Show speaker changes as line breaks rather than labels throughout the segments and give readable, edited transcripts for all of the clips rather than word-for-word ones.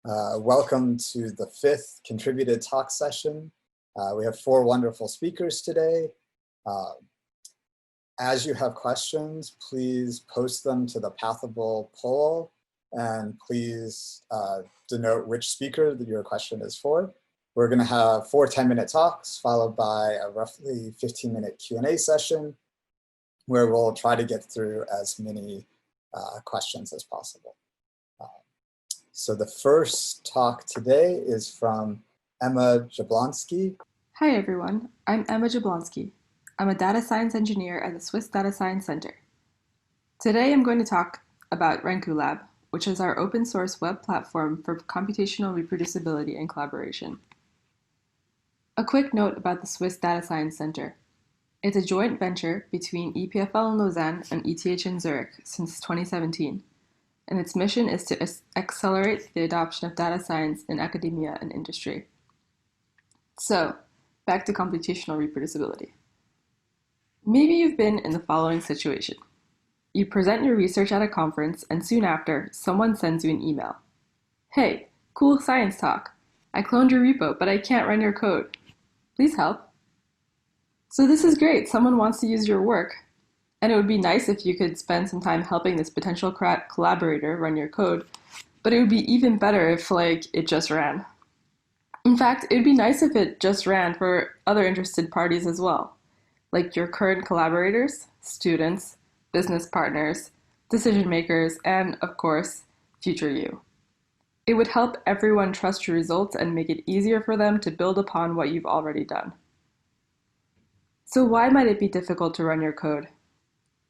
Welcome to the 5th contributed talk session. We have 4 wonderful speakers today. As you have questions, please post them to the Pathable poll, and please denote which speaker that your question is for. We're going to have 4 10-minute talks followed by a roughly 15-minute Q&A session where we'll try to get through as many questions as possible. So the first talk today is from Emma Jablonski.
Hi everyone, I'm Emma Jablonski. I'm a data science engineer at the Swiss Data Science Center. Today I'm going to talk about RENKU Lab, which is our open source web platform for computational reproducibility and collaboration. A quick note about the Swiss Data Science Center. It's a joint venture between EPFL in Lausanne and ETH in Zürich since 2017. And its mission is to accelerate the adoption of data science in academia and industry. So, back to computational reproducibility. Maybe you've been in the following situation. You present your research at a conference, and soon after, someone sends you an email. Hey, cool science talk. I cloned your repo, but I can't run your code. Please help. So this is great. Someone wants to use your work. And it would be nice if you could spend some time helping this potential collaborator run your code, but it would be even better if it just ran. In fact, it would be nice if it just ran for other interested parties as well, like your current collaborators, students, business partners, decision makers, and of course, future you. It would help everyone trust your results and make it easier for them to build upon what you've already done. So why might it be difficult to run your code?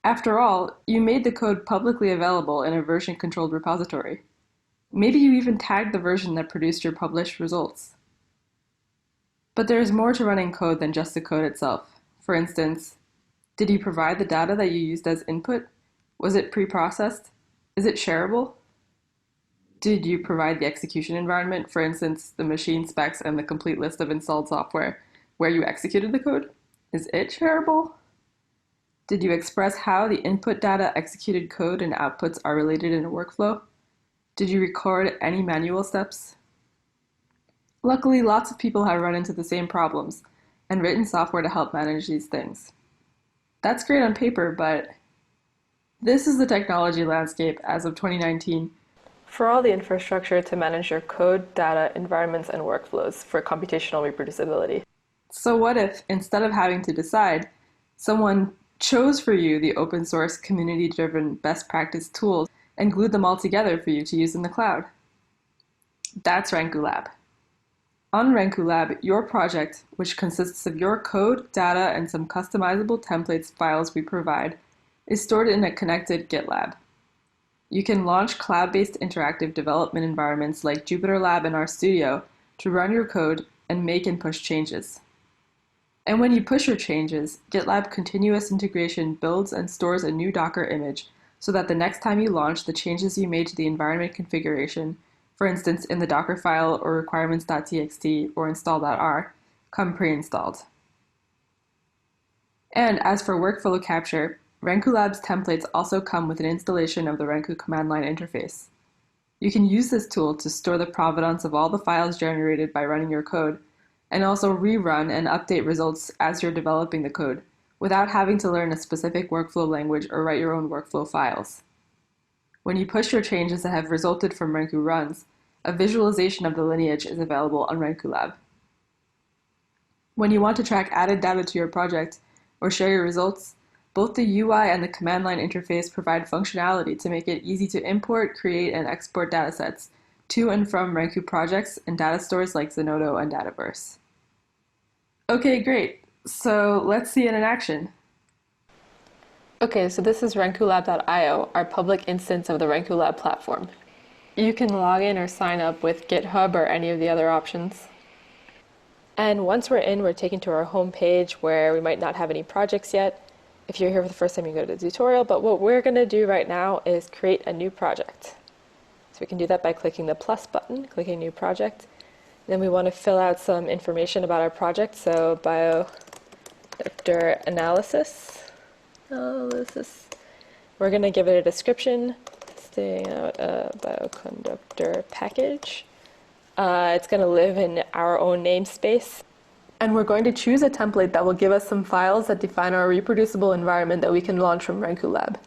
After all, you made the code publicly available in a version-controlled repository. Maybe you even tagged the version that produced your published results. But there is more to running code than just the code itself. For instance, did you provide the data that you used as input? Was it pre-processed? Is it shareable? Did you provide the execution environment, for instance, the machine specs and the complete list of installed software where you executed the code? Is it shareable? Did you express how the input data, executed code, and outputs are related in a workflow? Did you record any manual steps? Luckily, lots of people have run into the same problems and written software to help manage these things. That's great on paper, but this is the technology landscape as of 2019 for all the infrastructure to manage your code, data, environments, and workflows for computational reproducibility. So what if, instead of having to decide, someone chose for you the open source community-driven best practice tools and glued them all together for you to use in the cloud? That's RENKU Lab. On RENKU Lab, your project, which consists of your code, data, and some customizable templates files we provide, is stored in a connected GitLab. You can launch cloud-based interactive development environments like Jupyter Lab and RStudio to run your code and make and push changes. And when you push your changes, GitLab continuous integration builds and stores a new Docker image so that the next time you launch, the changes you made to the environment configuration, for instance in the Docker file or requirements.txt or install.r, come pre-installed. And as for workflow capture, RENKU Lab's templates also come with an installation of the RENKU command line interface. You can use this tool to store the provenance of all the files generated by running your code, and also rerun and update results as you're developing the code, without having to learn a specific workflow language or write your own workflow files. When you push your changes that have resulted from RENKU runs, a visualization of the lineage is available on RENKU Lab. When you want to track added data to your project or share your results, both the UI and the command line interface provide functionality to make it easy to import, create, and export datasets to and from RENKU projects and data stores like Zenodo and Dataverse. Okay, great. So let's see it in action. Okay, so this is renkulab.io, our public instance of the RENKU Lab platform. You can log in or sign up with GitHub or any of the other options. And once we're in, we're taken to our home page where we might not have any projects yet. If you're here for the first time, you go to the tutorial, but what we're going to do right now is create a new project. So we can do that by clicking the plus button, clicking new project. Then we want to fill out some information about our project. So Bioconductor analysis. We're going to give it a description, testing out a Bioconductor package. It's going to live in our own namespace. And we're going to choose a template that will give us some files that define our reproducible environment that we can launch from RENKU Lab.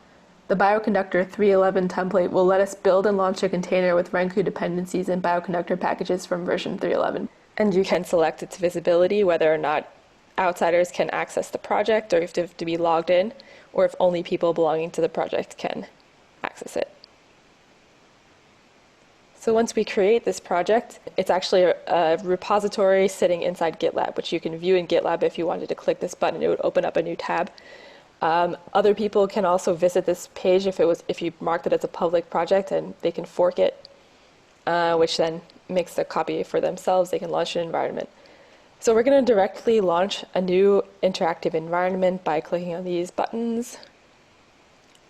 The Bioconductor 3.11 template will let us build and launch a container with RENKU dependencies and Bioconductor packages from version 3.11. And you can select its visibility, whether or not outsiders can access the project, or if they have to be logged in, or if only people belonging to the project can access it. So once we create this project, it's actually a repository sitting inside GitLab, which you can view in GitLab. If you wanted to click this button, it would open up a new tab. Other people can also visit this page if you marked it as a public project, and they can fork it, which then makes a copy for themselves. They can launch an environment. So we're going to directly launch a new interactive environment by clicking on these buttons.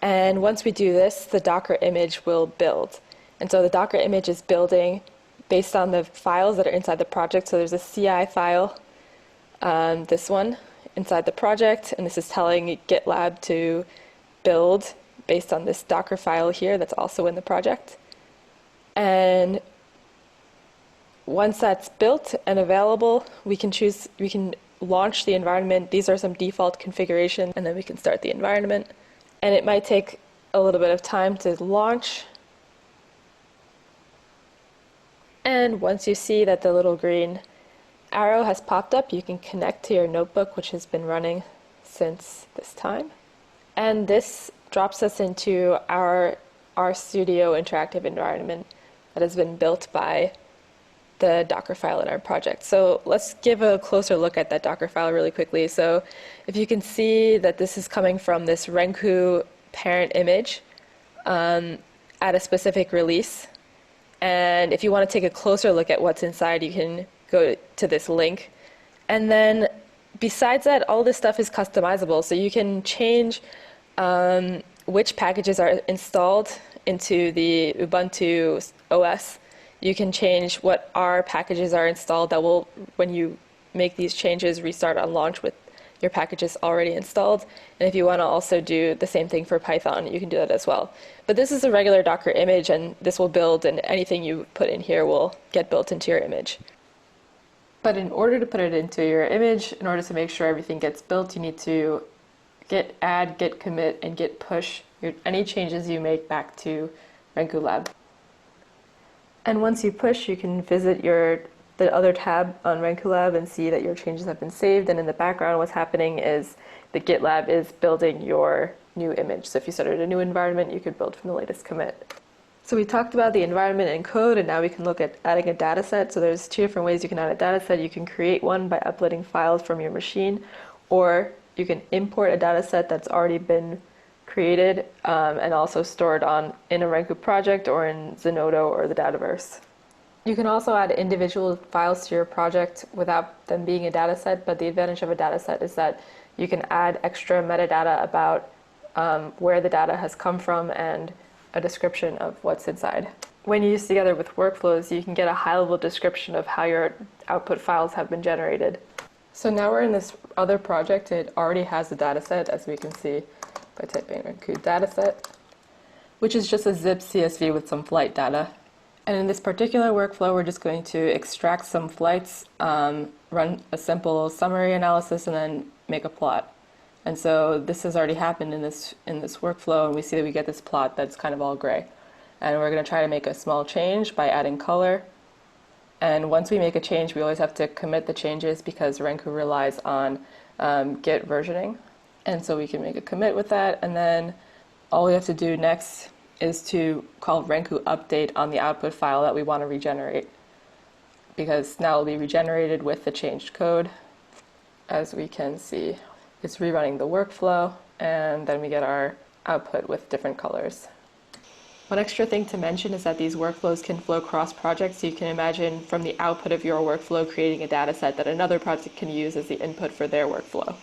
And once we do this, the Docker image will build. And so the Docker image is building based on the files that are inside the project. So there's a CI file, this one, inside the project. And this is telling GitLab to build based on this Docker file here that's also in the project. And once that's built and available, we can launch the environment. These are some default configurations, and then we can start the environment. And it might take a little bit of time to launch. And once you see that the little green arrow has popped up, you can connect to your notebook, which has been running since this time. And this drops us into our RStudio interactive environment that has been built by the Docker file in our project. So let's give a closer look at that Docker file really quickly. So if you can see that this is coming from this RENKU parent image at a specific release. And if you want to take a closer look at what's inside, you can go to this link. And then besides that, all this stuff is customizable. So you can change which packages are installed into the Ubuntu OS. You can change what R packages are installed that will, when you make these changes, restart on launch with your packages already installed. And if you want to also do the same thing for Python, you can do that as well. But this is a regular Docker image, and this will build, and anything you put in here will get built into your image. But in order to put it into your image, in order to make sure everything gets built, you need to git add, git commit, and git push any changes you make back to RENKU Lab. And once you push, you can visit the other tab on RENKU Lab and see that your changes have been saved. And in the background, what's happening is the GitLab is building your new image. So if you started a new environment, you could build from the latest commit. So we talked about the environment and code, and now we can look at adding a data set. So there's two different ways you can add a data set. You can create one by uploading files from your machine, or you can import a data set that's already been created and also stored in a RENKU project or in Zenodo or the Dataverse. You can also add individual files to your project without them being a data set, but the advantage of a data set is that you can add extra metadata about where the data has come from and a description of what's inside. When you use together with workflows, you can get a high-level description of how your output files have been generated. So now we're in this other project. It already has a data set, as we can see by typing RENKU dataset, which is just a zip CSV with some flight data. And in this particular workflow, we're just going to extract some flights, run a simple summary analysis, and then make a plot. And so this has already happened in this workflow, and we see that we get this plot that's kind of all gray. And we're going to try to make a small change by adding color. And once we make a change, we always have to commit the changes because RENKU relies on Git versioning. And so we can make a commit with that, and then all we have to do next is to call RENKU update on the output file that we want to regenerate, because now it'll be regenerated with the changed code. As we can see, it's rerunning the workflow, and then we get our output with different colors. One extra thing to mention is that these workflows can flow cross projects, so you can imagine from the output of your workflow creating a data set that another project can use as the input for their workflow.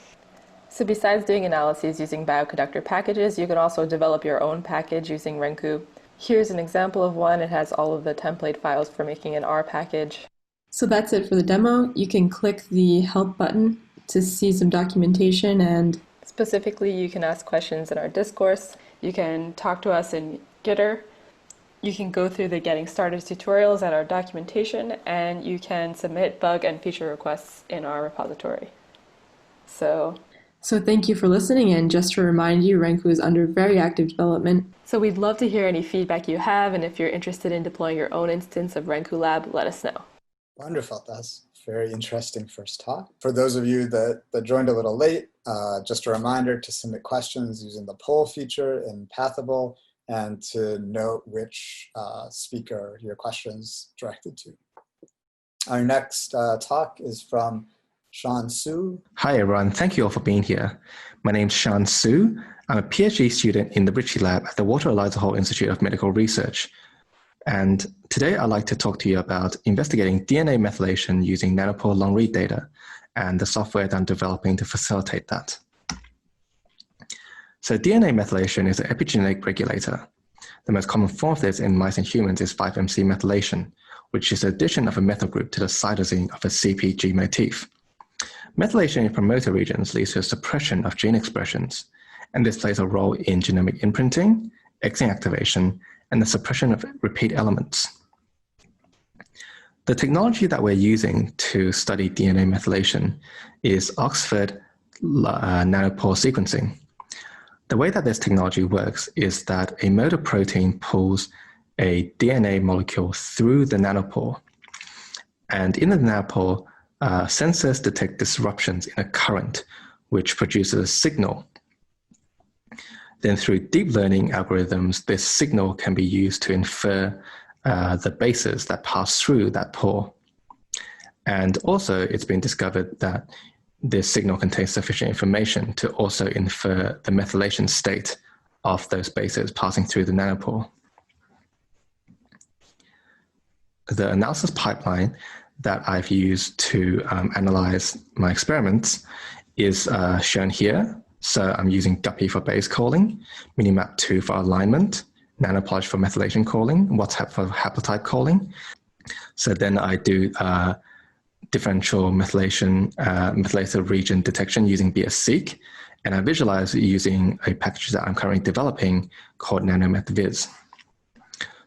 So besides doing analyses using Bioconductor packages, you can also develop your own package using RENKU. Here's an example of one. It has all of the template files for making an R package. So that's it for the demo. You can click the help button to see some documentation, and specifically you can ask questions in our discourse. You can talk to us in Gitter, You can go through the Getting Started tutorials at our documentation, and you can submit bug and feature requests in our repository. So thank you for listening, and just to remind you, RENKU is under very active development. So we'd love to hear any feedback you have, and if you're interested in deploying your own instance of RENKU Lab, let us know.
Wonderful. That's very interesting first talk. For those of you that joined a little late, just a reminder to submit questions using the poll feature in Pathable and to note which speaker your question's directed to. Our next talk is from Shian Su.
Hi everyone, thank you all for being here. My name's Shian Su. I'm a PhD student in the Ritchie Lab at the Walter Eliza Hall Institute of Medical Research. And today I'd like to talk to you about investigating DNA methylation using Nanopore long-read data and the software that I'm developing to facilitate that. So DNA methylation is an epigenetic regulator. The most common form of this in mice and humans is 5-MC methylation, which is the addition of a methyl group to the cytosine of a CpG motif. Methylation in promoter regions leads to a suppression of gene expressions, and this plays a role in genomic imprinting, exon activation, and the suppression of repeat elements. The technology that we're using to study DNA methylation is Oxford nanopore sequencing. The way that this technology works is that a motor protein pulls a DNA molecule through the nanopore, and in the nanopore, sensors detect disruptions in a current, which produces a signal. Then through deep learning algorithms, this signal can be used to infer the bases that pass through that pore. And also it's been discovered that this signal contains sufficient information to also infer the methylation state of those bases passing through the nanopore. The analysis pipeline that I've used to analyze my experiments is shown here. So I'm using Guppy for base calling, Minimap2 for alignment, Nanoploge for methylation calling, WhatsApp for haplotype calling. So then I do differential methylation, methylated region detection using BS-seq, and I visualize using a package that I'm currently developing called NanoMethViz.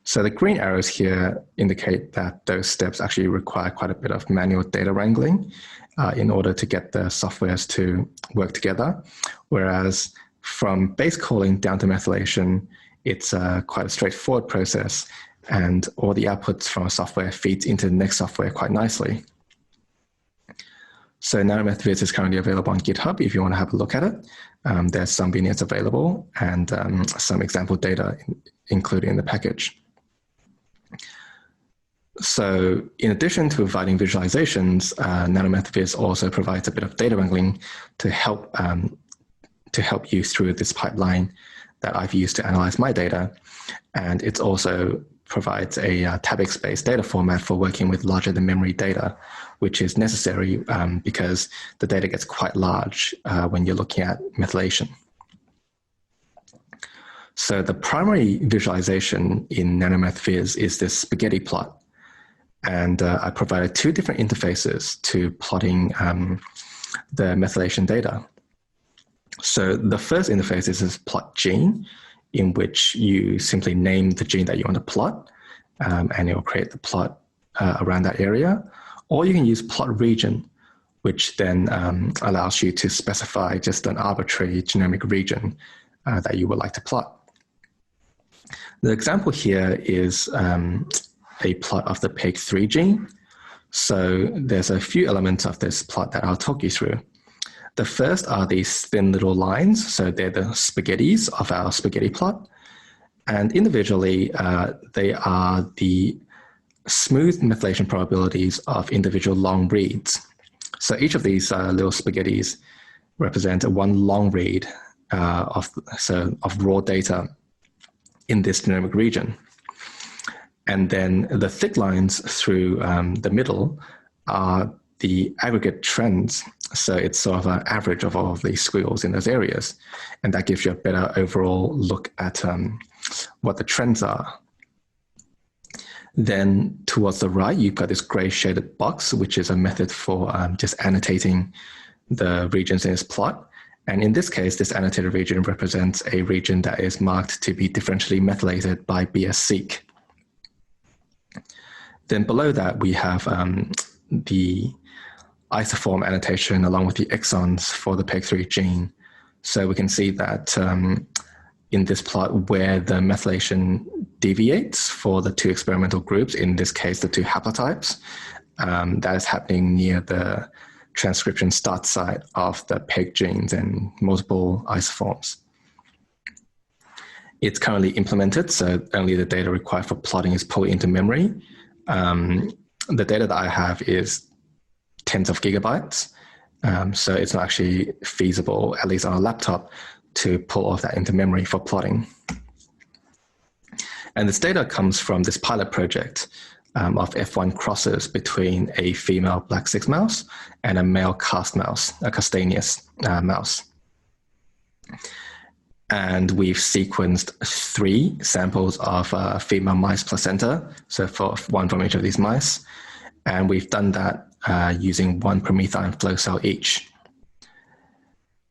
So the green arrows here indicate that those steps actually require quite a bit of manual data wrangling in order to get the softwares to work together. Whereas from base calling down to methylation, it's quite a straightforward process, and all the outputs from a software feeds into the next software quite nicely. So NanoMethViz is currently available on GitHub if you want to have a look at it. There's some vignettes available and some example data included in the package. So in addition to providing visualizations, NanoMethViz also provides a bit of data wrangling to help you through this pipeline that I've used to analyze my data. And it also provides a TabX-based data format for working with larger than memory data, which is necessary because the data gets quite large when you're looking at methylation. So the primary visualization in NanoMethViz is this spaghetti plot. And I provided two different interfaces to plotting the methylation data. So the first interface is this plot gene, in which you simply name the gene that you want to plot, and it will create the plot around that area. Or you can use plot region, which then allows you to specify just an arbitrary genomic region that you would like to plot. The example here is a plot of the PEG3 gene. So there's a few elements of this plot that I'll talk you through. The first are these thin little lines. So they're the spaghettis of our spaghetti plot. And individually, they are the smooth methylation probabilities of individual long reads. So each of these little spaghettis represent one long read of raw data in this genomic region. And then the thick lines through the middle are the aggregate trends. So it's sort of an average of all of these squiggles in those areas. And that gives you a better overall look at what the trends are. Then towards the right, you've got this gray shaded box, which is a method for just annotating the regions in this plot. And in this case, this annotated region represents a region that is marked to be differentially methylated by BS-seq. Then below that, we have the isoform annotation along with the exons for the PEG3 gene. So we can see that in this plot where the methylation deviates for the two experimental groups, in this case, the two haplotypes, that is happening near the transcription start site of the PEG genes and multiple isoforms. It's currently implemented, so only the data required for plotting is pulled into memory. The data that I have is tens of gigabytes, so it's not actually feasible, at least on a laptop, to pull all of that into memory for plotting. And this data comes from this pilot project of F1 crosses between a female black 6 mouse and a male cast mouse, a castaneous mouse. And we've sequenced 3 samples of female mice placenta, so for one from each of these mice. And we've done that using 1 promethine flow cell each.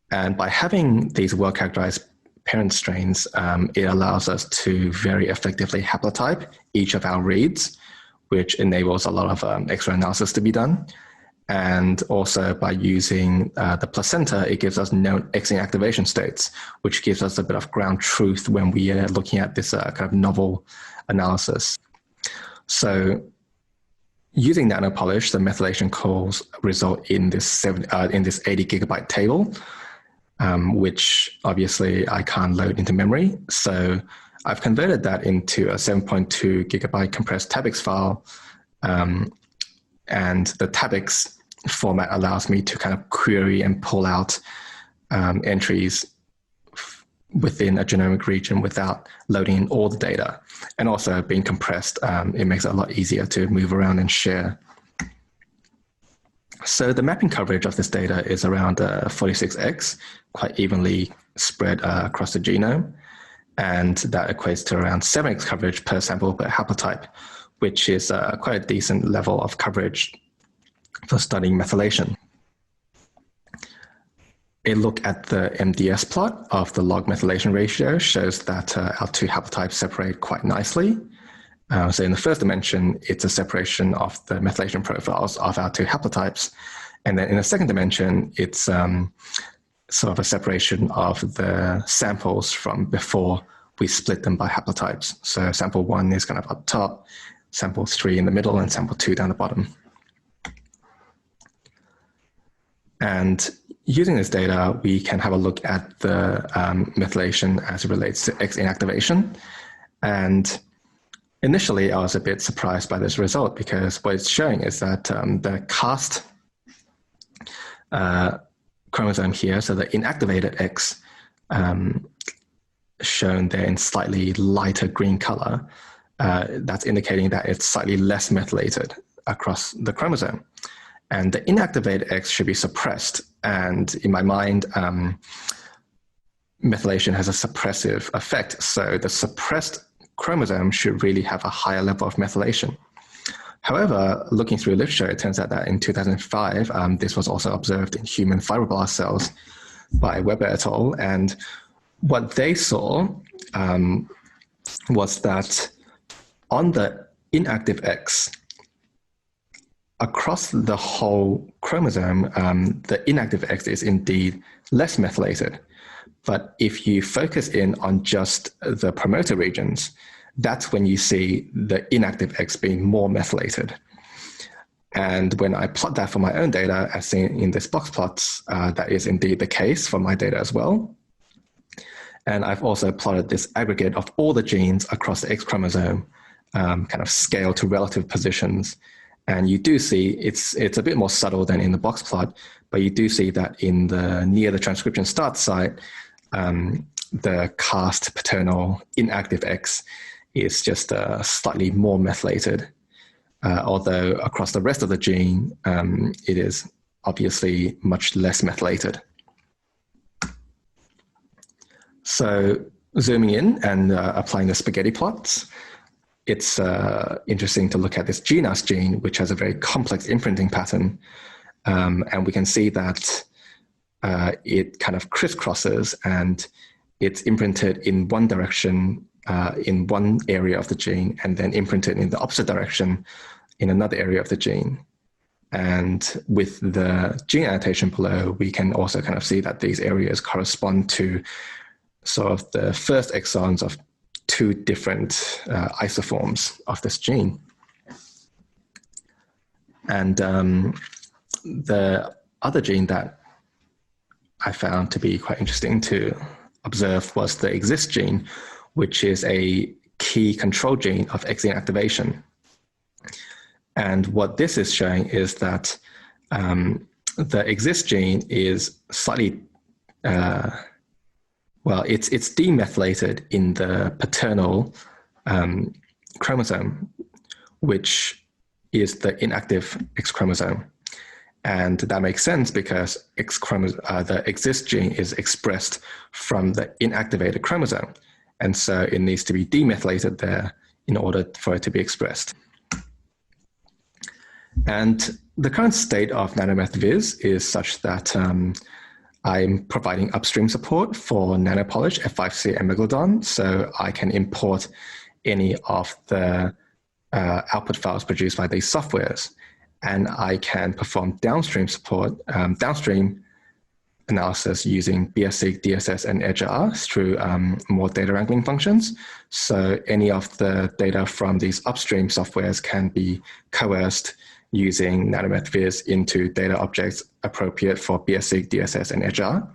And by having these well-characterized parent strains, it allows us to very effectively haplotype each of our reads, which enables a lot of extra analysis to be done. And also by using the placenta, it gives us known X inactivation states, which gives us a bit of ground truth when we are looking at this kind of novel analysis. So using nanopolish, the methylation calls result in this 80 gigabyte table, which obviously I can't load into memory. So I've converted that into a 7.2 gigabyte compressed TabX file. And the TabX format allows me to kind of query and pull out entries within a genomic region without loading in all the data. And also being compressed, it makes it a lot easier to move around and share. So the mapping coverage of this data is around 46x, quite evenly spread across the genome. And that equates to around 7x coverage per sample per haplotype, which is quite a decent level of coverage for studying methylation. A look at the MDS plot of the log methylation ratio shows that our two haplotypes separate quite nicely. So in the first dimension, it's a separation of the methylation profiles of our two haplotypes. And then in the second dimension, it's sort of a separation of the samples from before we split them by haplotypes. So sample 1 is kind of up top, sample 3 in the middle, and sample 2 down the bottom. And using this data, we can have a look at the methylation as it relates to X inactivation. And initially, I was a bit surprised by this result because what it's showing is that the cast chromosome here, so the inactivated X, shown there in slightly lighter green color, that's indicating that it's slightly less methylated across the chromosome. And the inactivated X should be suppressed. And in my mind, methylation has a suppressive effect. So the suppressed chromosome should really have a higher level of methylation. However, looking through literature, it turns out that in 2005, this was also observed in human fibroblast cells by Weber et al. And what they saw was that on the inactive X, across the whole chromosome, the inactive X is indeed less methylated. But if you focus in on just the promoter regions, that's when you see the inactive X being more methylated. And when I plot that for my own data, as seen in this box plots, that is indeed the case for my data as well. And I've also plotted this aggregate of all the genes across the X chromosome, kind of scaled to relative positions. And you do see, it's a bit more subtle than in the box plot, but you do see that in the near the transcription start site, the cast paternal inactive X is just slightly more methylated, although across the rest of the gene, it is obviously much less methylated. So zooming in and applying the spaghetti plots, it's interesting to look at this Gnas gene, which has a very complex imprinting pattern. And we can see that it kind of crisscrosses and it's imprinted in one direction in one area of the gene and then imprinted in the opposite direction in another area of the gene. And with the gene annotation below, we can also kind of see that these areas correspond to sort of the first exons of two different isoforms of this gene. And the other gene that I found to be quite interesting to observe was the exist gene, which is a key control gene of exon activation. And what this is showing is that the exist gene is slightly, well, it's demethylated in the paternal chromosome, which is the inactive X chromosome. And that makes sense because the exist gene is expressed from the inactivated chromosome. And so it needs to be demethylated there in order for it to be expressed. And the current state of NanoMethViz is such that I'm providing upstream support for nanopolish, F5C, and Megalodon, so I can import any of the output files produced by these softwares. And I can perform downstream support, downstream analysis using BSC, DSS, and EdgeR through more data wrangling functions. So any of the data from these upstream softwares can be coerced using NanoMethViz into data objects appropriate for BSC, DSS, and EdgeR.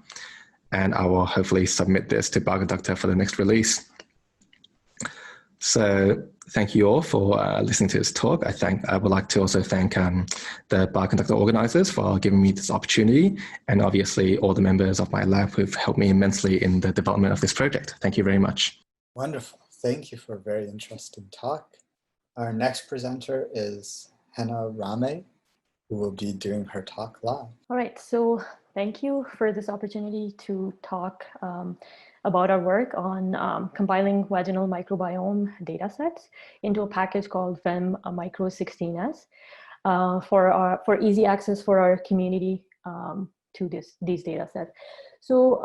And I will hopefully submit this to Bioconductor for the next release. So thank you all for listening to this talk. I would like to also thank the Bioconductor organizers for giving me this opportunity, and obviously all the members of my lab who've helped me immensely in the development of this project. Thank you very much.
Wonderful. Thank you for a very interesting talk. Our next presenter is Hena Ramay, who will be doing her talk live.
All right, so thank you for this opportunity to talk about our work on compiling vaginal microbiome datasets into a package called FEM Micro 16S for easy access for our community to these datasets. So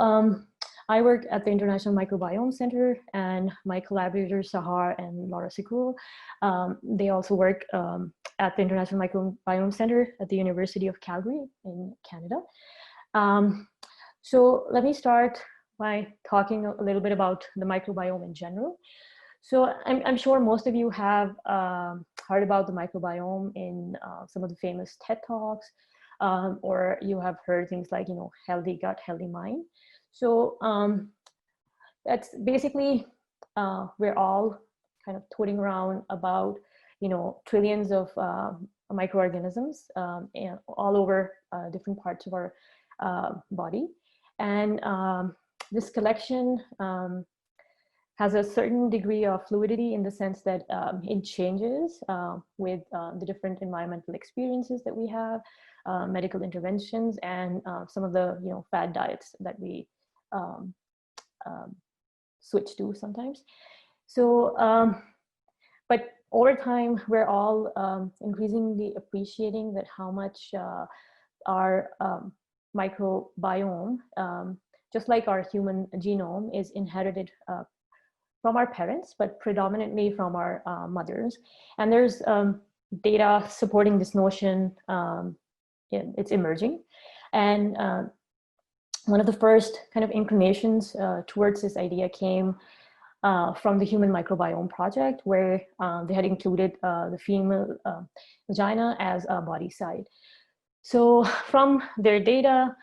I work at the International Microbiome Center, and my collaborators, Sahar and Laura Sikul, they also work at the International Microbiome Center at the University of Calgary in Canada. So let me start by talking a little bit about the microbiome in general. So I'm sure most of you have heard about the microbiome in some of the famous TED Talks, or you have heard things like, healthy gut, healthy mind. So that's basically, we're all kind of toting around about, trillions of microorganisms all over different parts of our body. And this collection has a certain degree of fluidity in the sense that it changes with the different environmental experiences that we have, medical interventions, and some of the fad diets that we switch to sometimes. So, but over time, we're all increasingly appreciating that how much our microbiome, just like our human genome, is inherited from our parents, but predominantly from our mothers. And there's data supporting this notion. It's emerging. And one of the first kind of inclinations towards this idea came from the Human Microbiome Project, where they had included the female vagina as a body site. So from their data,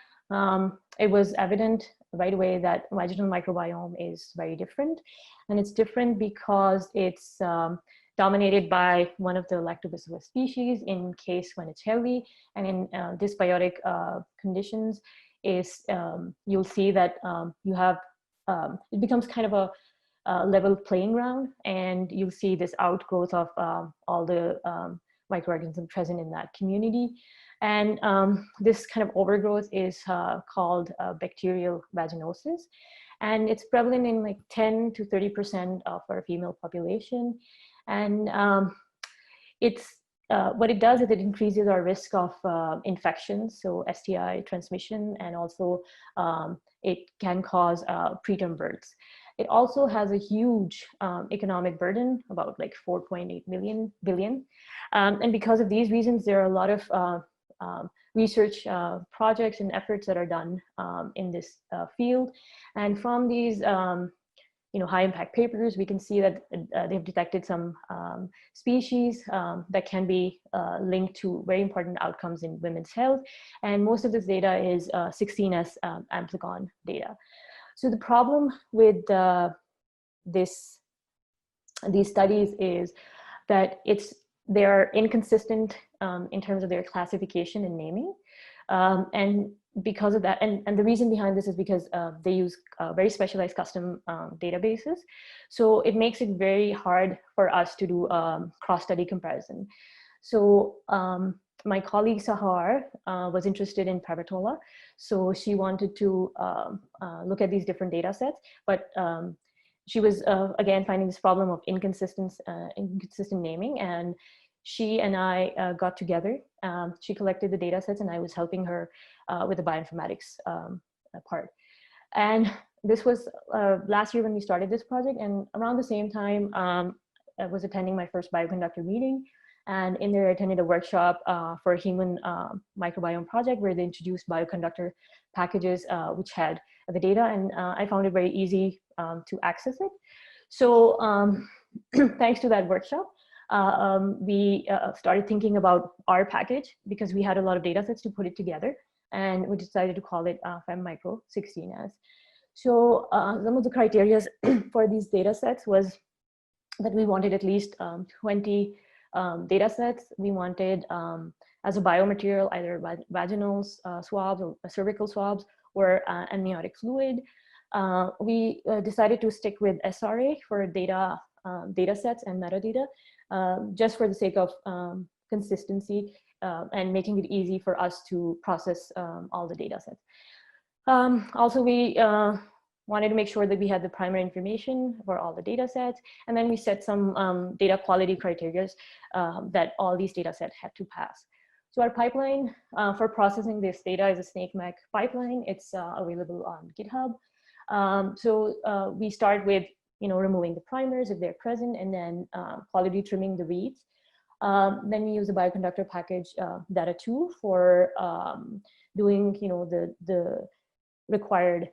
it was evident right away that vaginal microbiome is very different. And it's different because it's dominated by one of the lactobacillus species in case when it's healthy, and in dysbiotic conditions is you'll see that you have, it becomes kind of a level playing ground, and you'll see this outgrowth of all the microorganisms present in that community. And this kind of overgrowth is called bacterial vaginosis. And it's prevalent in like 10 to 30% of our female population. And it's what it does is it increases our risk of infections, so STI transmission, and also it can cause preterm births. It also has a huge economic burden, about like 4.8 billion. And because of these reasons, there are a lot of research projects and efforts that are done in this field. And from these high impact papers, we can see that they've detected some species that can be linked to very important outcomes in women's health. And most of this data is 16S amplicon data. So the problem with these studies is that they're inconsistent in terms of their classification and naming. And because of that, and the reason behind this is because they use very specialized custom databases. So it makes it very hard for us to do cross-study comparison. So my colleague Sahar was interested in Pravatola. So she wanted to look at these different data sets, but she was again finding this problem of inconsistent naming, and she and I got together. She collected the data sets and I was helping her with the bioinformatics part. And this was last year when we started this project, and around the same time, I was attending my first Bioconductor meeting. And in there, I attended a workshop for a human microbiome project where they introduced Bioconductor packages, which had the data, and I found it very easy to access it. So thanks to that workshop, we started thinking about our package because we had a lot of data sets to put it together, and we decided to call it FemMicro 16S. So some of the criteria for these data sets was that we wanted at least 20 data sets. We wanted as a biomaterial either vaginal swabs or cervical swabs or amniotic fluid. We decided to stick with SRA for data sets and metadata, just for the sake of consistency and making it easy for us to process all the data sets. Also, we wanted to make sure that we had the primary information for all the data sets, and then we set some data quality criteria that all these data sets had to pass. So our pipeline for processing this data is a SnakeMac pipeline. It's available on GitHub. So we start with removing the primers if they're present, and then quality trimming the reads. Then we use the Bioconductor package data tool for doing the required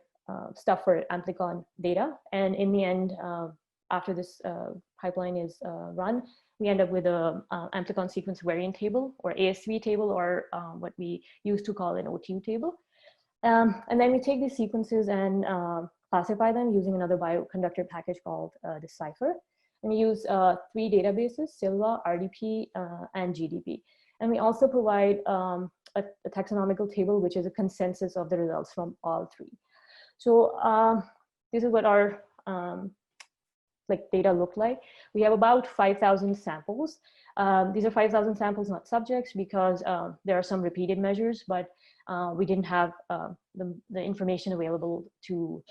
stuff for amplicon data. And in the end, after this pipeline is run, we end up with a amplicon sequence variant table or ASV table, or what we used to call an OTU table. And then we take these sequences and classify them using another Bioconductor package called Decipher. And we use 3 databases: Silva, RDP, and GDP. And we also provide a taxonomical table, which is a consensus of the results from all 3. So this is what our data look like. We have about 5,000 samples. These are 5,000 samples, not subjects, because there are some repeated measures, but we didn't have the information available to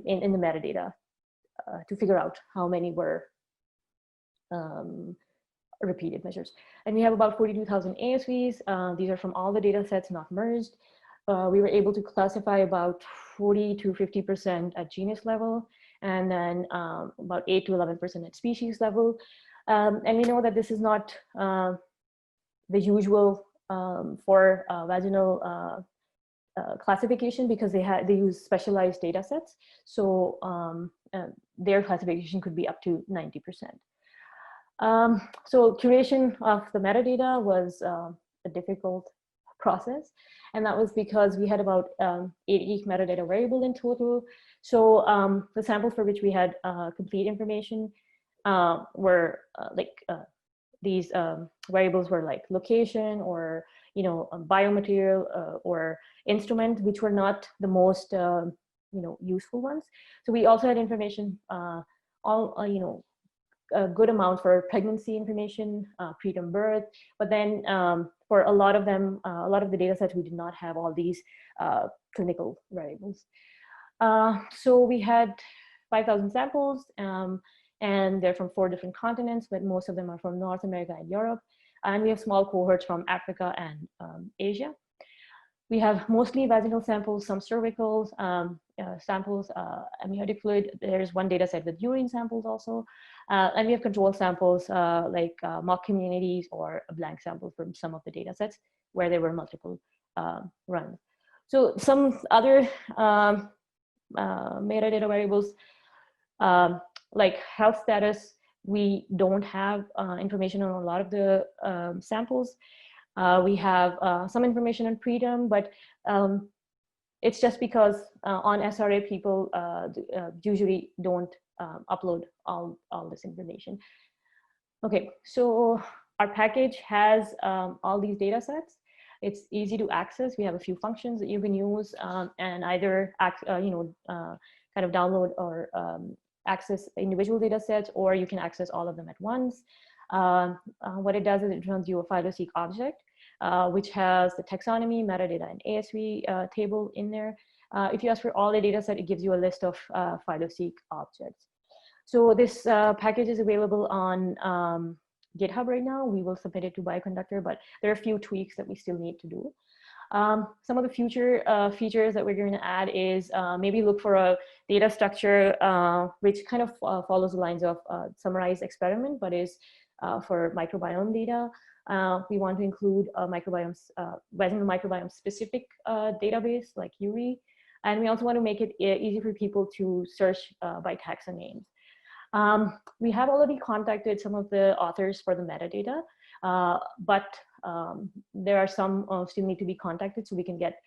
in the metadata to figure out how many were repeated measures. And we have about 42,000 ASVs. These are from all the data sets, not merged. We were able to classify about 40 to 50% at genus level, and then about 8 to 11% at species level. And we know that this is not the usual for vaginal classification, because they use specialized data sets. So their classification could be up to 90%. So curation of the metadata was a difficult process, and that was because we had about 80 metadata variable in total. So the samples for which we had complete information were these variables were like location, or biomaterial, or instrument, which were not the most useful ones. So we also had information a good amount for pregnancy information, preterm birth, but then for a lot of them, a lot of the data sets, we did not have all these clinical variables. So we had 5,000 samples, and they're from 4 different continents, but most of them are from North America and Europe. And we have small cohorts from Africa and Asia. We have mostly vaginal samples, some cervicals, samples, amniotic fluid. There's one data set with urine samples also. And we have control samples like mock communities or blank samples from some of the data sets where there were multiple runs. So some other metadata variables like health status, we don't have information on a lot of the samples. We have some information on preterm, but it's just because on SRA people usually don't upload all this information. Okay, so our package has all these data sets. It's easy to access. We have a few functions that you can use and either kind of download or access individual data sets, or you can access all of them at once. What it does is it runs you a phyloseq object, which has the taxonomy, metadata, and ASV table in there. If you ask for all the data set, it gives you a list of phyloseq objects. So this package is available on GitHub right now. We will submit it to Bioconductor, but there are a few tweaks that we still need to do. Some of the future features that we're going to add is maybe look for a data structure which kind of follows the lines of summarized experiment, but is for microbiome data. We want to include a vaginal microbiome specific database like URI. And we also want to make it easy for people to search by taxa names. We have already contacted some of the authors for the metadata, but there are some still need to be contacted so we can get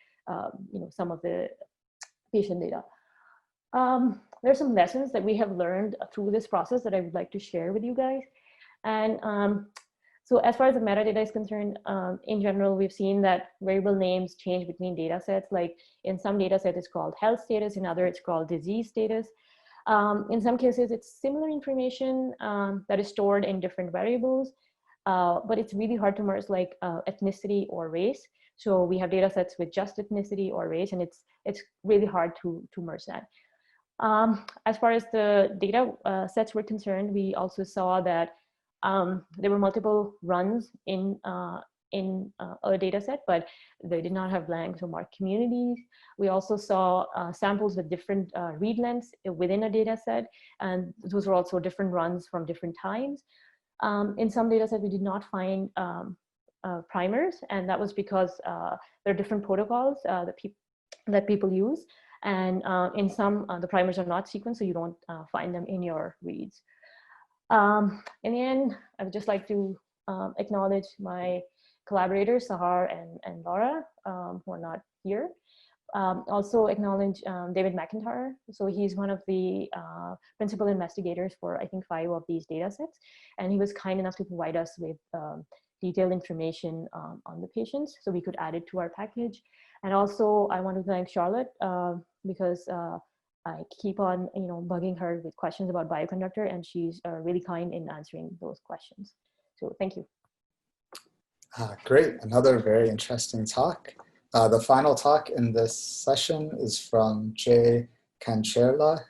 some of the patient data. There are some lessons that we have learned through this process that I would like to share with you guys. And so as far as the metadata is concerned, in general, we've seen that variable names change between data sets. Like in some data set, it's called health status, in other, it's called disease status. In some cases, it's similar information that is stored in different variables, but it's really hard to merge like ethnicity or race. So we have data sets with just ethnicity or race, and it's really hard to merge that. As far as the data sets were concerned, we also saw that there were multiple runs in a data set, but they did not have blanks or marked communities. We also saw samples with different read lengths within a data set, and those were also different runs from different times. In some data sets, we did not find primers, and that was because there are different protocols that people use. And in some, the primers are not sequenced, so you don't find them in your reads. In the end, I would just like to acknowledge my collaborators, Sahar and Laura, who are not here. Also acknowledge David McIntyre. So he's one of the principal investigators for, I think, 5 of these data sets. And he was kind enough to provide us with detailed information on the patients, so we could add it to our package. And also, I want to thank Charlotte because I keep on, bugging her with questions about Bioconductor, and she's really kind in answering those questions. So thank you.
Great, another very interesting talk. The final talk in this session is from Jay Kancherla.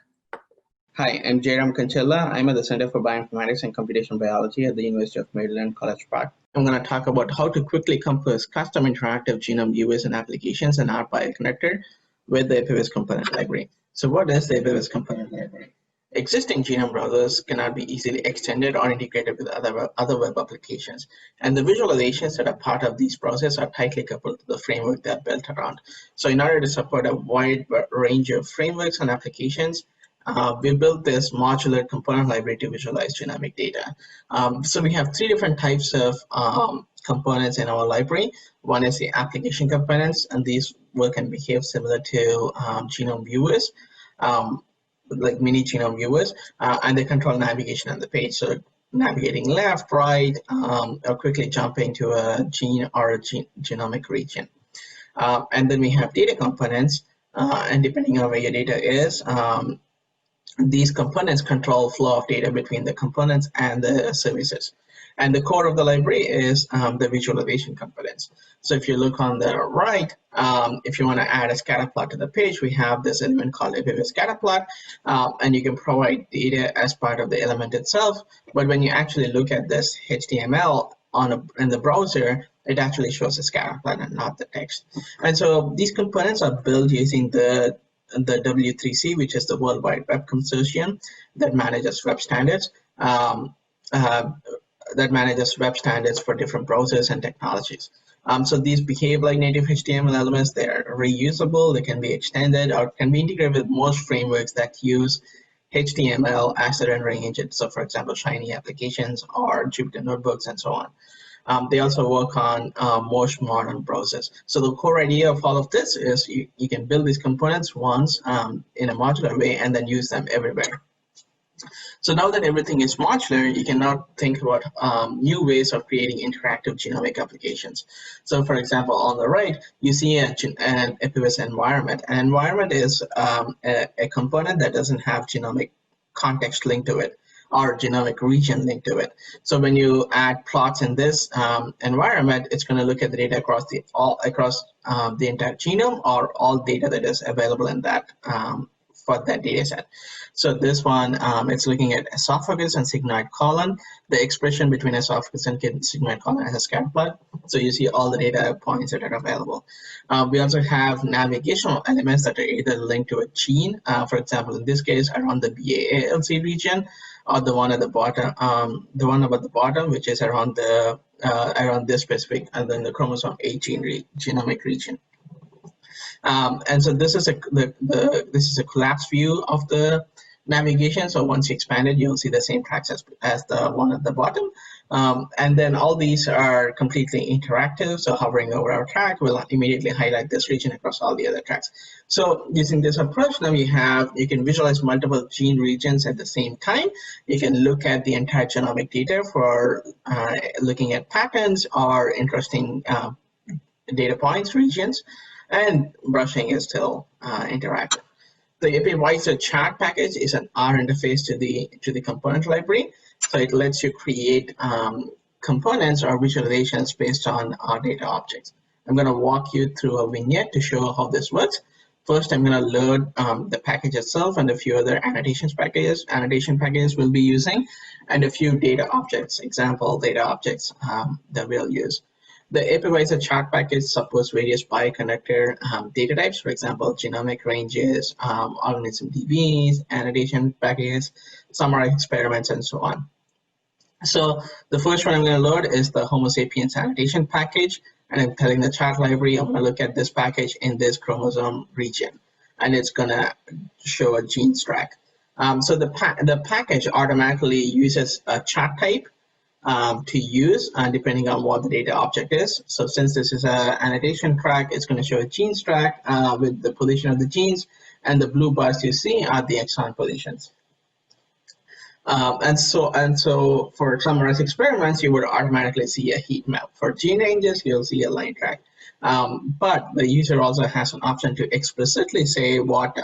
Hi, I'm Jayaram Kancherla. I'm at the Center for Bioinformatics and Computational Biology at the University of Maryland, College Park. I'm going to talk about how to quickly compose custom interactive genome viewers and applications in our Bioconductor with the epiviz component library. So what is the epiviz component library? Existing genome browsers cannot be easily extended or integrated with other web applications. And the visualizations that are part of these browsers are tightly coupled to the framework they're built around. So in order to support a wide range of frameworks and applications, we built this modular component library to visualize genomic data. So we have 3 different types of components in our library. One is the application components, and these work and behave similar to genome viewers, like mini genome viewers, and they control navigation on the page. So navigating left, right, or quickly jumping to a gene or a genomic region. And then we have data components, and depending on where your data is, these components control flow of data between the components and the services. And the core of the library is the visualization components. So if you look on the right, if you want to add a scatter plot to the page, we have this element called epiviz scatter plot, and you can provide data as part of the element itself. But when you actually look at this HTML in the browser, it actually shows a scatter plot and not the text. And so these components are built using the the W3C, which is the World Wide Web Consortium that manages web standards. That manages web standards for different browsers and technologies. So these behave like native HTML elements. They're reusable, they can be extended, or can be integrated with most frameworks that use HTML as a rendering engine. So for example, Shiny applications or Jupyter notebooks and so on. They also work on most modern browsers. So the core idea of all of this is you can build these components once in a modular way and then use them everywhere. So now that everything is modular, you can now think about new ways of creating interactive genomic applications. So for example, on the right, you see an epiviz environment. An environment is a component that doesn't have genomic context linked to it or genomic region linked to it. So when you add plots in this environment, it's going to look at the data across the entire genome or all data that is available in that for that data set. So this one, it's looking at esophagus and sigmoid colon, the expression between esophagus and sigmoid colon as a scatter plot. So you see all the data points that are available. We also have navigational elements that are either linked to a gene, for example, in this case, around the BALC region, or the one at the bottom, the one about the bottom, which is around the around this specific, and then the chromosome-X genomic region. And so this is a collapsed view of the navigation. So once you expand it, you'll see the same tracks as the one at the bottom. And then all these are completely interactive. So hovering over our track will immediately highlight this region across all the other tracks. So using this approach, now you can visualize multiple gene regions at the same time. You can look at the entire genomic data for looking at patterns or interesting data points, regions, and brushing is still interactive. The epiviz chart package is an R interface to the component library. So it lets you create components or visualizations based on our data objects. I'm going to walk you through a vignette to show how this works. First, I'm going to load the package itself and a few other annotation packages we'll be using, and a few data objects, example data objects that we'll use. The epiviz chart package supports various Bioconductor data types, for example, genomic ranges, organism DBs, annotation packages, summary experiments, and so on. So the first one I'm going to load is the Homo sapiens annotation package, and I'm telling the chart library I'm going to look at this package in this chromosome region, and it's going to show a gene track. So the package automatically uses a chart type to use depending on what the data object is. So since this is an annotation track, it's going to show a genes track with the position of the genes, and the blue bars you see are the exon positions. And so for summarized experiments, you would automatically see a heat map. For gene ranges, you'll see a line track. But the user also has an option to explicitly say what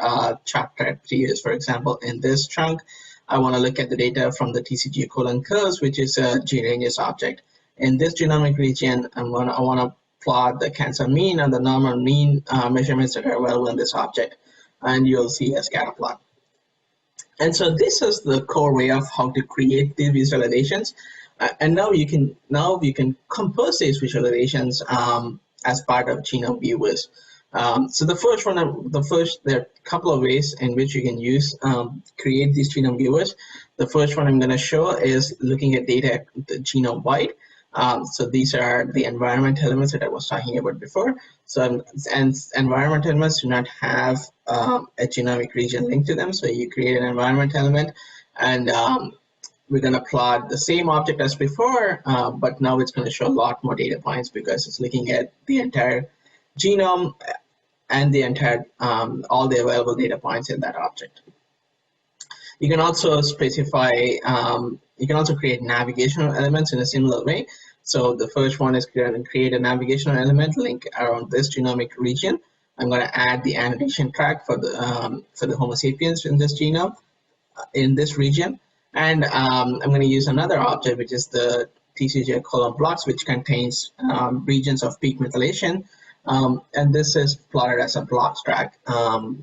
chart type to use. For example, in this chunk, I want to look at the data from the TCG colon curves, which is a gene ranges object. In this genomic region, I want to plot the cancer mean and the normal mean measurements that are available in this object, and you'll see a scatter plot. And so this is the core way of how to create these visualizations. And now you can compose these visualizations as part of genome viewers. So there are a couple of ways in which you can use create these genome viewers. The first one I'm going to show is looking at data the genome wide. So these are the environment elements that I was talking about before. So and environment elements do not have a genomic region linked to them. So you create an environment element, and we're going to plot the same object as before, but now it's going to show a lot more data points because it's looking at the entire genome and the entire all the available data points in that object. You can also specify, you can also create navigational elements in a similar way. So the first one is create a navigational element link around this genomic region. I'm going to add the annotation track for the Homo sapiens in this genome, in this region. And I'm going to use another object, which is the TCG colon blocks, which contains regions of peak methylation. And this is plotted as a blocks track.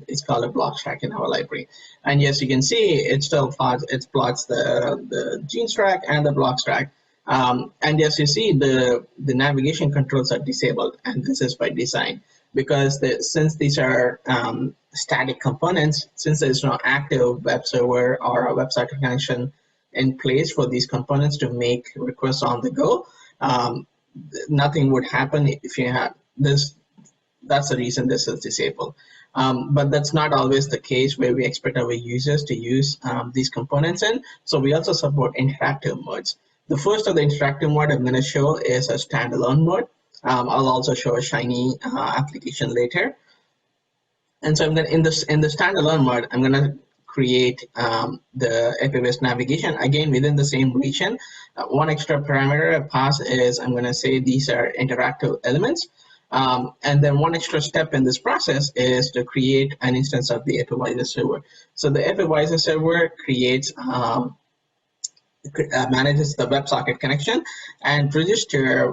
It's called a blocks track in our library. And yes, you can see it still plots the genes track and the blocks track. And yes, you see the navigation controls are disabled, and this is by design. because since these are static components, since there's no active web server or a website connection in place for these components to make requests on the go, nothing would happen if you have this. That's the reason this is disabled. But that's not always the case where we expect our users to use these components in. So we also support interactive modes. The first of the interactive mode I'm going to show is a standalone mode. I'll also show a Shiny application later. And so I'm going to, in the standalone mode, I'm going to create the epiviz navigation again within the same region. One extra parameter I pass is I'm going to say these are interactive elements. And then one extra step in this process is to create an instance of the epiviz server. So the epiviz server creates manages the WebSocket connection and register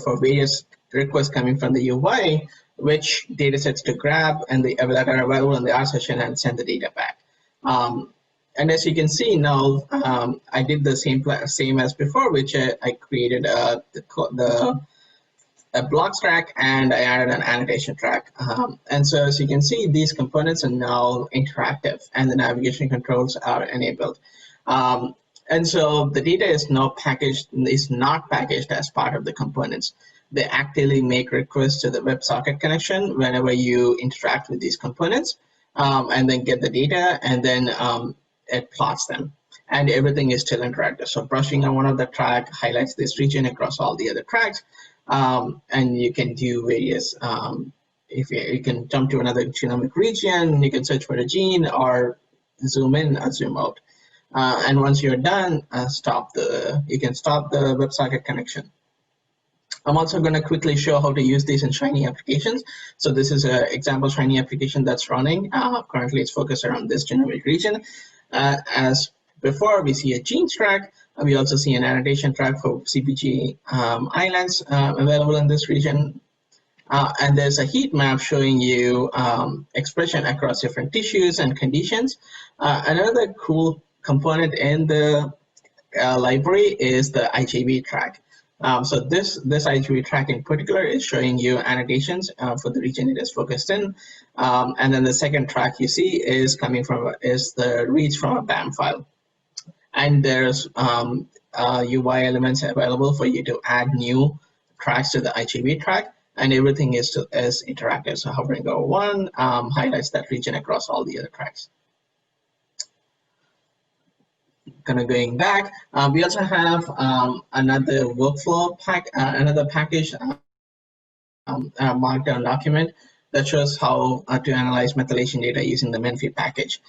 for various requests coming from the UI, which data sets to grab and that are available in the R session and send the data back. And as you can see now, I did the same as before, which I created a blocks track and I added an annotation track. And so as you can see, these components are now interactive and the navigation controls are enabled. And so the data is not packaged as part of the components. They actively make requests to the WebSocket connection whenever you interact with these components, and then get the data, and then it plots them. And everything is still interactive. So brushing on one of the track highlights this region across all the other tracks, and you can do various. If you can jump to another genomic region, you can search for a gene or zoom in or zoom out. And once you're done, you can stop the WebSocket connection. I'm also going to quickly show how to use these in Shiny applications. So this is an example Shiny application that's running. Currently, it's focused around this genomic region. As before, we see a genes track. We also see an annotation track for CPG islands available in this region. And there's a heat map showing you expression across different tissues and conditions. Another cool component in the library is the IGV track. So this IGV track in particular is showing you annotations for the region it is focused in. And then the second track you see is the reads from a BAM file. And there's UI elements available for you to add new tracks to the IGV track, and everything is interactive. So hovering over one highlights that region across all the other tracks. Kind of going back, we also have another workflow another package, markdown document that shows how to analyze methylation data using the MenFi package.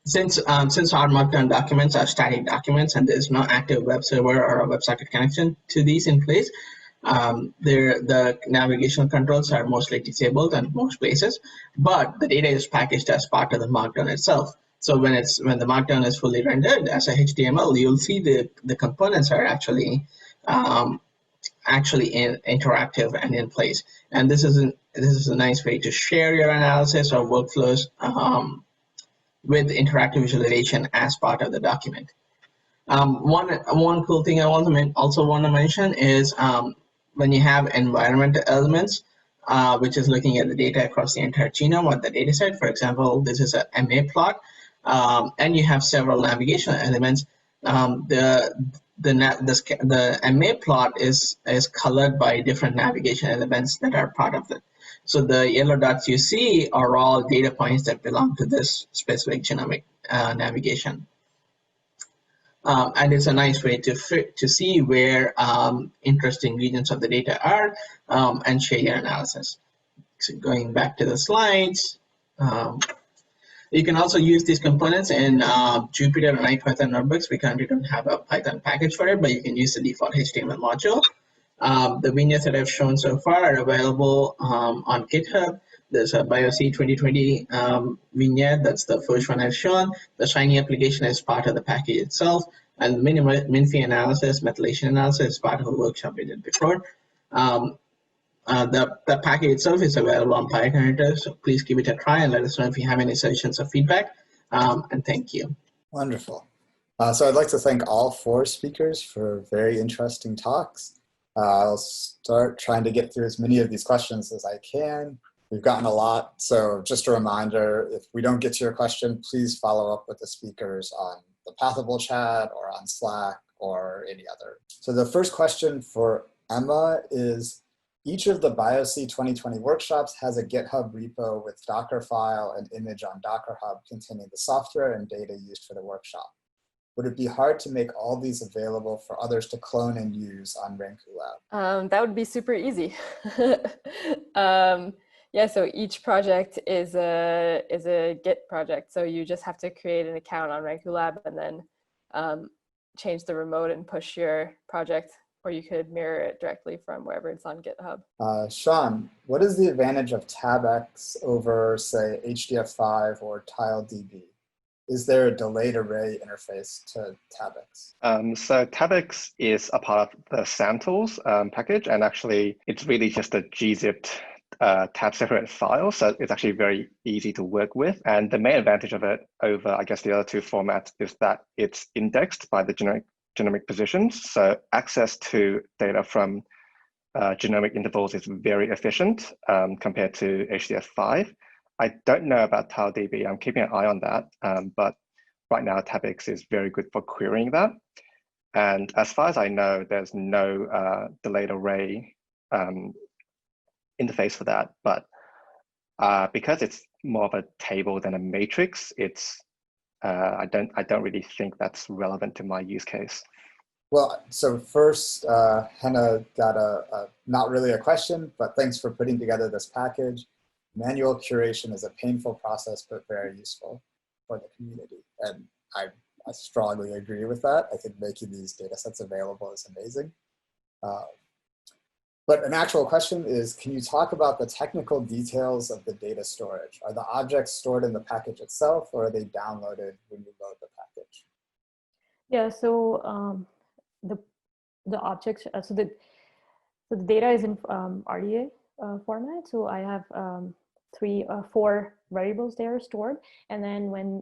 Since our markdown documents are static documents and there's no active web server or a WebSocket connection to these in place, the navigational controls are mostly disabled in most places, but the data is packaged as part of the markdown itself. So when the markdown is fully rendered as a HTML, you'll see the components are actually interactive and in place. And this is a nice way to share your analysis or workflows with interactive visualization as part of the document. One cool thing I also want to mention is when you have environmental elements, which is looking at the data across the entire genome or the data set. For example, this is a MA plot, and you have several navigational elements. The MA plot is colored by different navigation elements that are part of it. So the yellow dots you see are all data points that belong to this specific genomic navigation. And it's a nice way to see where interesting regions of the data are and share your analysis. So going back to the slides, you can also use these components in Jupyter and IPython notebooks. We currently don't have a Python package for it, but you can use the default HTML module. The vignettes that I've shown so far are available on GitHub. There's a Bioc 2020 vignette. That's the first one I've shown. The Shiny application is part of the package itself. And MinFi analysis, methylation analysis is part of a workshop we did before. The package itself is available on Bioconductor, so please give it a try and let us know if you have any suggestions or feedback. And thank you.
Wonderful. So I'd like to thank all 4 speakers for very interesting talks. I'll start trying to get through as many of these questions as I can. We've gotten a lot, so just a reminder, if we don't get to your question, please follow up with the speakers on the Pathable chat or on Slack or any other. So the first question for Emma is, each of the Bioc 2020 workshops has a GitHub repo with Docker file and image on Docker Hub containing the software and data used for the workshop. Would it be hard to make all these available for others to clone and use on RENKU Lab?
That would be super easy. Yeah, so each project is a Git project. So you just have to create an account on RENKU Lab and then change the remote and push your project, or you could mirror it directly from wherever it's on GitHub.
Shian, what is the advantage of TabX over, say, HDF5 or TileDB? Is there a delayed array interface to TabX?
So TabX is a part of the SAMTools package, and actually it's really just a gzipped tab separated file. So it's actually very easy to work with. And the main advantage of it over, I guess, the other two formats is that it's indexed by the genomic positions. So access to data from genomic intervals is very efficient compared to HDF5. I don't know about TileDB. I'm keeping an eye on that, but right now TabX is very good for querying that. And as far as I know, there's no delayed array interface for that. But because it's more of a table than a matrix, it's I don't really think that's relevant to my use case.
Well, so first, Hena got a not really a question, but thanks for putting together this package. Manual curation is a painful process, but very useful for the community. And I strongly agree with that. I think making these data sets available is amazing. But an actual question is, can you talk about the technical details of the data storage? Are the objects stored in the package itself, or are they downloaded when you load the package?
Yeah, so the objects, so the data is in RDA format. So I have 4 variables there stored, and then when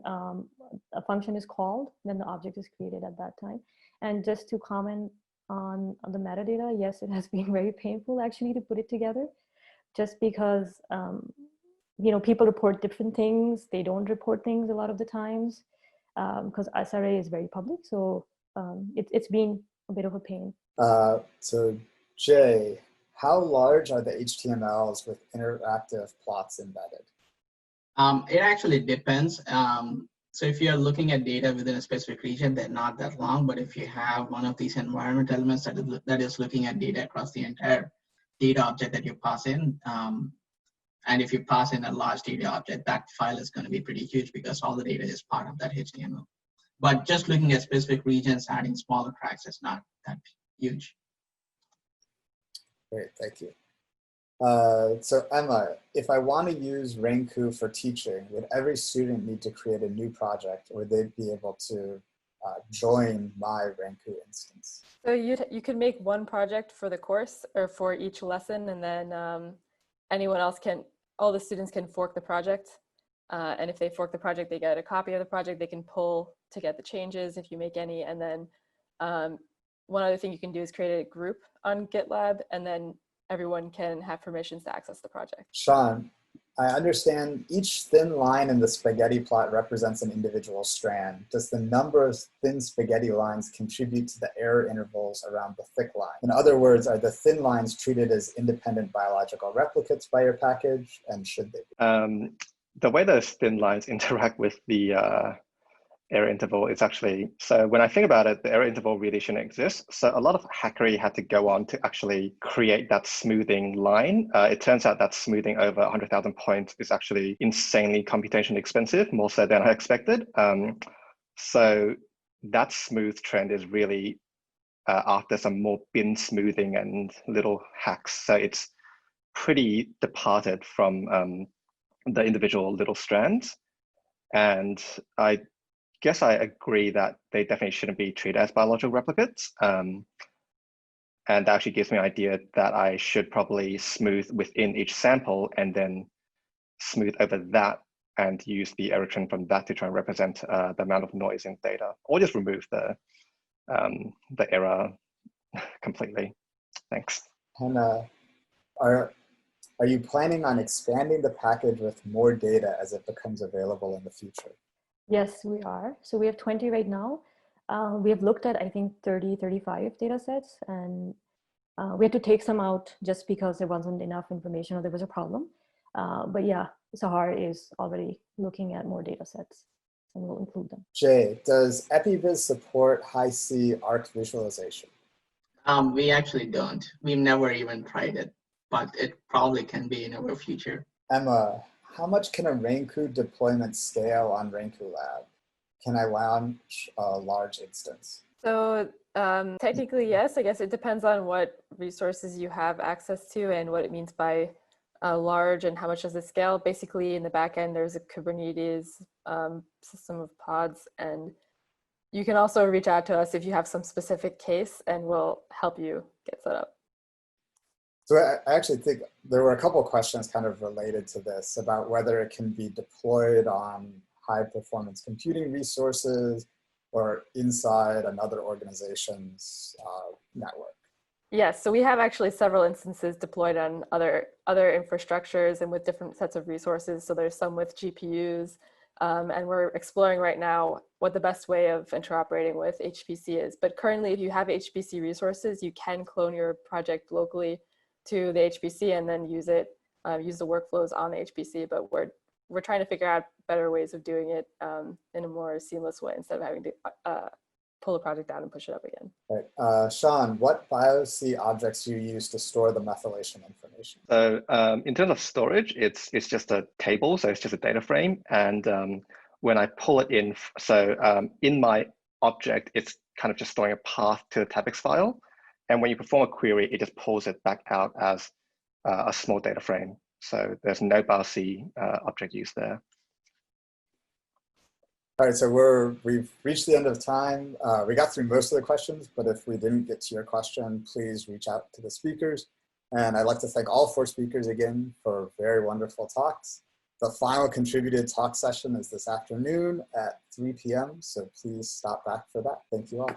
a function is called, then the object is created at that time. And just to comment on the metadata, yes, it has been very painful actually to put it together, just because you know, people report different things. They don't report things a lot of the times because SRA is very public. So it's been a bit of a pain.
So Jay, how large are the HTMLs with interactive plots embedded?
It actually depends. So if you're looking at data within a specific region, they're not that long. But if you have one of these environment elements that is looking at data across the entire data object that you pass in, and if you pass in a large data object, that file is going to be pretty huge because all the data is part of that HTML. But just looking at specific regions, adding smaller tracks is not that huge.
Great, thank you. So Emma, if I want to use RENKU for teaching, would every student need to create a new project, or would they be able to join my RENKU instance?
So you could make one project for the course or for each lesson, and then anyone else all the students can fork the project. And if they fork the project, they get a copy of the project. They can pull to get the changes if you make any. And then one other thing you can do is create a group on GitLab, and then everyone can have permissions to access the project.
Shian, I understand each thin line in the spaghetti plot represents an individual strand. Does the number of thin spaghetti lines contribute to the error intervals around the thick line? In other words, are the thin lines treated as independent biological replicates by your package, and should they be?
The way those thin lines interact with the error interval is actually, so when I think about it, the error interval really shouldn't exist. So a lot of hackery had to go on to actually create that smoothing line. It turns out that smoothing over 100,000 points is actually insanely computationally expensive, more so than I expected. So that smooth trend is really after some more bin smoothing and little hacks. So it's pretty departed from the individual little strands. And I guess I agree that they definitely shouldn't be treated as biological replicates. And that actually gives me an idea that I should probably smooth within each sample and then smooth over that and use the error trend from that to try and represent the amount of noise in data, or just remove the error completely. Thanks.
Hena, are you planning on expanding the package with more data as it becomes available in the future?
Yes, we are. So we have 20 right now. We have looked at, I think, 30, 35 data sets, and we had to take some out just because there wasn't enough information or there was a problem. But yeah, Sahar is already looking at more data sets, and we'll include them.
Jay, does epiviz support high-C ARC visualization?
We actually don't. We've never even tried it, but it probably can be in our future.
Emma, how much can a RENKU deployment scale on RENKU Lab? Can I launch a large instance?
So technically, yes. I guess it depends on what resources you have access to and what it means by large and how much does it scale. Basically, in the back end, there's a Kubernetes system of pods, and you can also reach out to us if you have some specific case, and we'll help you get set up.
So I actually think there were a couple of questions kind of related to this about whether it can be deployed on high performance computing resources or inside another organization's network.
Yes, so we have actually several instances deployed on other infrastructures and with different sets of resources. So there's some with GPUs, and we're exploring right now what the best way of interoperating with HPC is. But currently, if you have HPC resources, you can clone your project locally to the HPC and then use it, use the workflows on the HPC. But we're trying to figure out better ways of doing it in a more seamless way instead of having to pull a project down and push it up again.
Right. Shian, what Bioc objects do you use to store the methylation information?
So in terms of storage, it's just a table, so it's just a data frame. And when I pull it in, so in my object, it's kind of just storing a path to the TabX file. And when you perform a query, it just pulls it back out as a small data frame. So there's no Bioc object used there.
All right, so we've reached the end of time. We got through most of the questions, but if we didn't get to your question, please reach out to the speakers. And I'd like to thank all 4 speakers again for very wonderful talks. The final contributed talk session is this afternoon at 3 p.m., so please stop back for that. Thank you all.